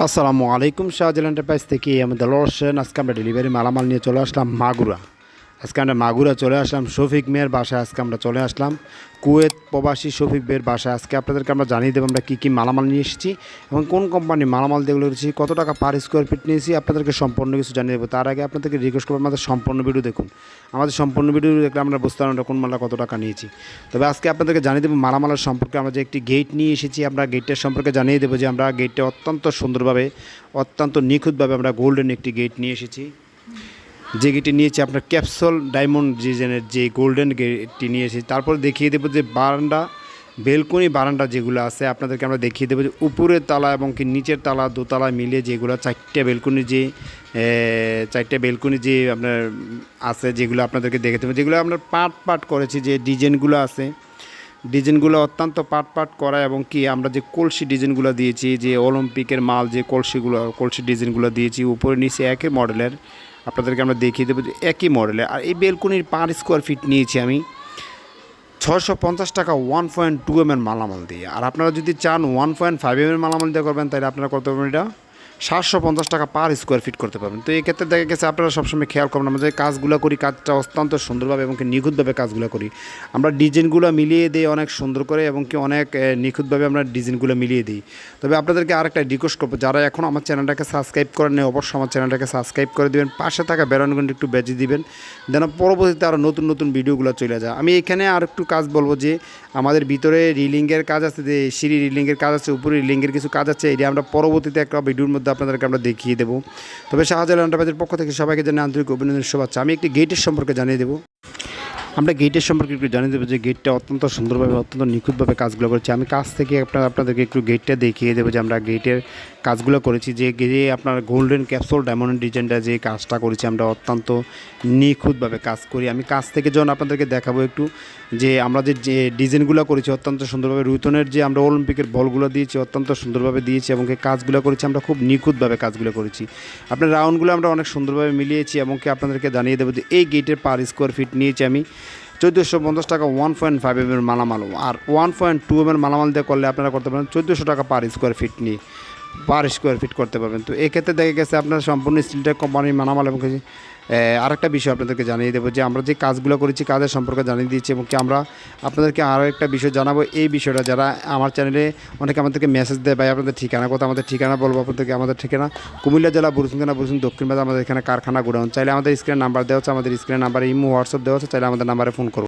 আসসালামু আলাইকুম। শাহজালাল এন্টারপ্রাইজ থেকে আমি দেলোয়ার হোসেন। আজকে আমরা ডেলিভারি মালামাল নিয়ে চলে আসলাম মাগুরা। আজকে আমরা মাগুরা চলে আসলাম শফিক মিয়ার বাসায়। আজকে আমরা চলে আসলাম কুয়েত প্রবাসী শফিক মিয়ার বাসায়। আজকে আপনাদেরকে আমরা জানিয়ে দেবো আমরা কী মালামাল নিয়ে এসেছি এবং কোন কোম্পানির মালামাল যেগুলো রয়েছে, কত টাকা পার স্কোয়ার ফিট নিয়েছি, আপনাদেরকে সম্পূর্ণ কিছু জানিয়ে দেবো। তার আগে আপনাদেরকে রিকোয়েস্ট করবো আমাদের সম্পূর্ণ ভিডিও দেখুন। আমাদের সম্পূর্ণ ভিডিও দেখলে আমরা বুঝতে পারবো আমরা কোন মালটা কত টাকা নিয়েছি। তবে আজকে আপনাদেরকে জানিয়ে দেবো মালামালের সম্পর্কে। আমরা যে একটি গেট নিয়ে এসেছি, আমরা গেটটার সম্পর্কে জানিয়ে দেবো যে আমরা গেটটা অত্যন্ত সুন্দরভাবে, অত্যন্ত নিখুঁতভাবে আমরা গোল্ডেন একটি গেট নিয়ে এসেছি। যে গেটটি নিয়েছি আপনার ক্যাপসুল ডায়মন্ড ডিজাইনের যে গোল্ডেন গেটটি নিয়ে এসেছি। তারপর দেখিয়ে দেবো যে বারান্দা, বেলকনি বারান্দা যেগুলো আছে আপনাদেরকে আমরা দেখিয়ে দেবো যে উপরের তালা এবং কি নিচের তালা, দোতলা মিলিয়ে যেগুলো চারটে বেলকনি যে আপনার আছে, যেগুলো আপনাদেরকে দেখে দেবো, যেগুলো আমরা পাট করেছি। যে ডিজাইনগুলো আছে, ডিজাইনগুলো অত্যন্ত পাট করা এবং কি আমরা যে কলসি ডিজাইনগুলো দিয়েছি, যে অলিম্পিকের মাল যে কলসি ডিজাইনগুলো দিয়েছি উপরে নিচে একই মডেলের, আপনাদেরকে আমরা দেখিয়ে দেবো যে একই মডেলের। আর এই বেলকনির পার স্কোয়ার ফিট নিয়েছি আমি 650 টাকা 1.2 mm মালামাল দিয়ে। আর আপনারা যদি চান 1.5 mm মালামাল দিয়ে করবেন তাহলে আপনারা করতে পারবেন এটা 750 টাকা পার স্কোয়ার ফিট করতে পারবেন। তো এই ক্ষেত্রে দেখা গেছে আপনারা সবসময় খেয়াল করবেন আমরা যে কাজগুলো করি, কাজটা অত্যন্ত সুন্দরভাবে এবং কি নিখুঁতভাবে কাজগুলো করি। আমরা ডিজাইনগুলো মিলিয়ে দিই অনেক সুন্দর করে এবং কি অনেক নিখুঁতভাবে আমরা ডিজাইনগুলো মিলিয়ে দিই। তবে আপনাদেরকে আরেকটা রিকোয়েস্ট করবো, যারা এখন আমার চ্যানেলটাকে সাবস্ক্রাইব করেন নাই অবশ্যই আমার চ্যানেলটাকে সাবস্ক্রাইব করে দেবেন, পাশে থাকা বেলআইকনটি একটু বেজে দিবেন, যেন পরবর্তীতে আরও নতুন ভিডিওগুলো চলে যায়। আমি এখানে আর একটু কাজ বলবো যে আমাদের ভিতরে রিলিংয়ের কাজ আছে, যে সিঁড়ি রিলিংয়ের কাজ আছে, উপরে রিলিংয়ের কিছু কাজ আছে, এটা আমরা পরবর্তীতে একটা ভিডিওর মধ্যে আপনাদেরকে আমরা দেখিয়ে দেবো। তবে শাহজালাল এন্টারপ্রাইজের পক্ষ থেকে সবাইকে জানাই আন্তরিক অভিনন্দন, শুভেচ্ছা। আমি একটি গেটের সম্পর্কে জানিয়ে দেবো। আমরা গেটের সম্পর্কে একটু জানিয়ে দেবো যে গেটটা অত্যন্ত সুন্দরভাবে, অত্যন্ত নিখুঁতভাবে কাজগুলো করেছি। আমি কাছ থেকে আপনাদেরকে একটু গেটটা দেখিয়ে দেবো যে আমরা গেটের কাজগুলো করেছি। যে আপনার গোল্ডেন ক্যাপসুল ডায়মন্ড ডিজাইনটা যে কাজটা করেছি আমরা অত্যন্ত নিখুঁতভাবে কাজ করি। আমি কাছ থেকে যখন আপনাদেরকে দেখাবো একটু যে আমরা যে ডিজাইনগুলো করেছি অত্যন্ত সুন্দরভাবে, রুইতনের যে আমরা অলিম্পিকের বলগুলো দিয়েছি অত্যন্ত সুন্দরভাবে দিয়েছি এবং কাজগুলো করেছি আমরা খুব নিখুঁতভাবে কাজগুলো করেছি। আপনার রাউন্ডগুলো আমরা অনেক সুন্দরভাবে মিলিয়েছি এবং আপনাদেরকে জানিয়ে দেবো যে এই গেটের পার স্কোয়ার ফিট নিয়েছি আমি 1450 টাকা 1.5 mm মালামাল। আর 1.2 mm মালামাল দিয়ে করলে আপনারা করতে পারেন 1400 টাকা পার স্কোয়ার ফিট করতে পারবেন। তো এক্ষেত্রে দেখা গেছে আপনারা সম্পূর্ণ স্টিলটেক কোম্পানির মালামাল। এবং আরেকটা বিষয় আপনাদেরকে জানিয়ে দেবো যে আমরা যে কাজগুলো করেছি কাজের সম্পর্কে জানিয়ে দিয়েছি এবং কি আমরা আপনাদেরকে আরও একটা বিষয় জানাবো। এই বিষয়টা যারা আমার চ্যানেলে অনেকে আমাদেরকে মেসেজ দেয়, ভাই আপনাদের ঠিকানা কথা, আমাদের ঠিকানা বলবো আপনাদেরকে। আমাদের ঠিকানা কুমিল্লা জেলা বুরুসুন দক্ষিণ বাজার, আমাদের এখানে কারখানা গোডাউন। চাইলে আমাদের স্ক্রিনে নাম্বার দেওয়া হচ্ছে, আমাদের স্ক্রিনে নাম্বারে ইমো হোয়াটসঅ্যাপ দেওয়া হচ্ছে, চাইলে আমাদের নাম্বারে ফোন করুন।